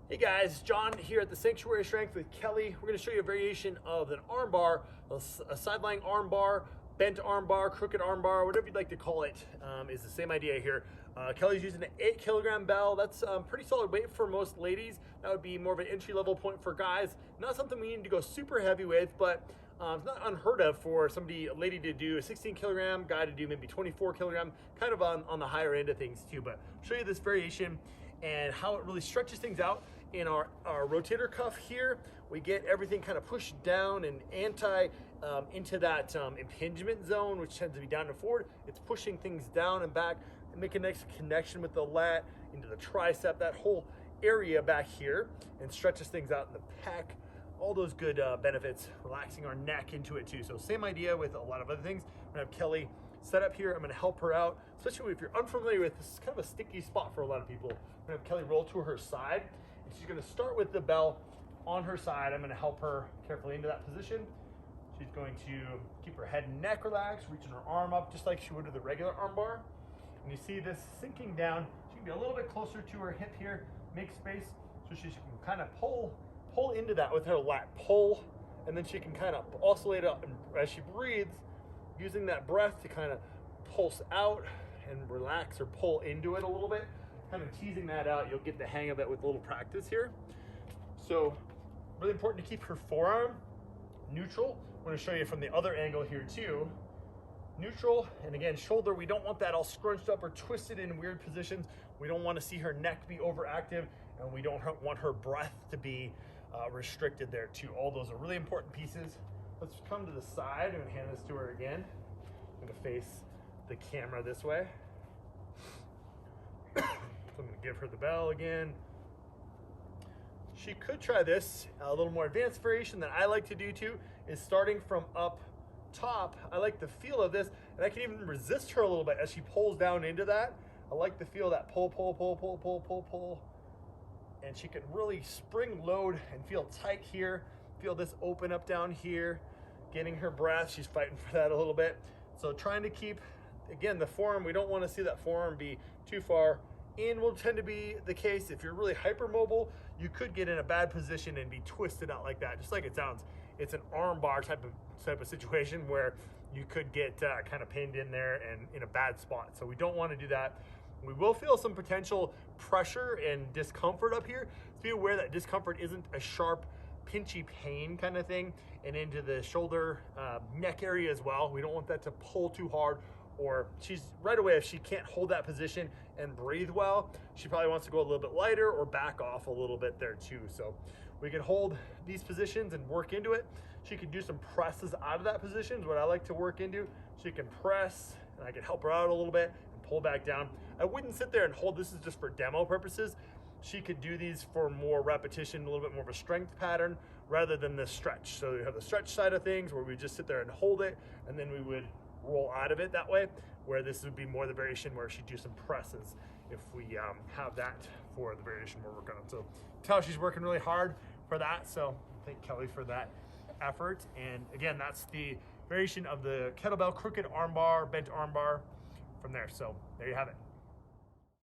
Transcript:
Hey guys, John here at the Sanctuary Strength with Kelly. We're going to show you a variation of an arm bar, a side-lying arm bar, bent arm bar, crooked arm bar, whatever you'd like to call it, is the same idea here. Kelly's using an 8 kilogram bell. That's pretty solid weight for most ladies. That would be more of an entry-level point for guys. Not something we need to go super heavy with, but it's not unheard of for a lady to do a 16 kilogram, guy to do maybe 24 kilogram, kind of on the higher end of things too. But I'll show you this variation and how it really stretches things out. In our rotator cuff here, we get everything kind of pushed down and into that impingement zone, which tends to be down and forward. It's pushing things down and back and making a nice connection with the lat into the tricep, that whole area back here, and stretches things out in the pec. All those good benefits, relaxing our neck into it too. So same idea with a lot of other things. I'm gonna have Kelly set up here. I'm gonna help her out, especially if you're unfamiliar with this. Is kind of a sticky spot for a lot of people. I'm gonna have Kelly roll to her side, and she's gonna start with the bell on her side. I'm gonna help her carefully into that position. She's going to keep her head and neck relaxed, reaching her arm up just like she would with a regular arm bar. And you see this sinking down. She can be a little bit closer to her hip here, make space so she can kind of pull into that with her lat, pull, and then she can kind of oscillate up as she breathes, using that breath to kind of pulse out and relax or pull into it a little bit, kind of teasing that out. You'll get the hang of it with a little practice here. So really important to keep her forearm neutral. I'm going to show you from the other angle here too. Neutral, and again, shoulder, we don't want that all scrunched up or twisted in weird positions. We don't want to see her neck be overactive, and we don't want her breath to be restricted there too. All those are really important pieces. Let's come to the side. I'm gonna hand this to her again. I'm gonna face the camera this way. So I'm gonna give her the bell again. She could try this. A little more advanced variation that I like to do too is starting from up top. I like the feel of this, and I can even resist her a little bit as she pulls down into that. I like the feel of that pull, pull, pull, pull, pull, pull, pull. And she can really spring load and feel tight here. Feel this open up down here, getting her breath. She's fighting for that a little bit. So trying to keep, again, the forearm, we don't want to see that forearm be too far in. Will tend to be the case. If you're really hypermobile, you could get in a bad position and be twisted out like that, just like it sounds. It's an arm bar type of situation where you could get kind of pinned in there and in a bad spot. So we don't want to do that. We will feel some potential pressure and discomfort up here. So be aware that discomfort isn't a sharp, pinchy pain kind of thing, and into the shoulder, neck area as well. We don't want that to pull too hard, or she's right away, if she can't hold that position and breathe well, she probably wants to go a little bit lighter or back off a little bit there too. So we can hold these positions and work into it. She can do some presses out of that position is what I like to work into. She can press, and I can help her out a little bit and pull back down. I wouldn't sit there and hold. This is just for demo purposes. She could do these for more repetition, a little bit more of a strength pattern rather than the stretch. So you have the stretch side of things where we just sit there and hold it, and then we would roll out of it that way, where this would be more the variation where she do some presses if we have that for the variation we're working on. So tell she's working really hard for that. So thank Kelly for that effort. And again, that's the variation of the kettlebell crooked arm bar, bent arm bar from there. So there you have it.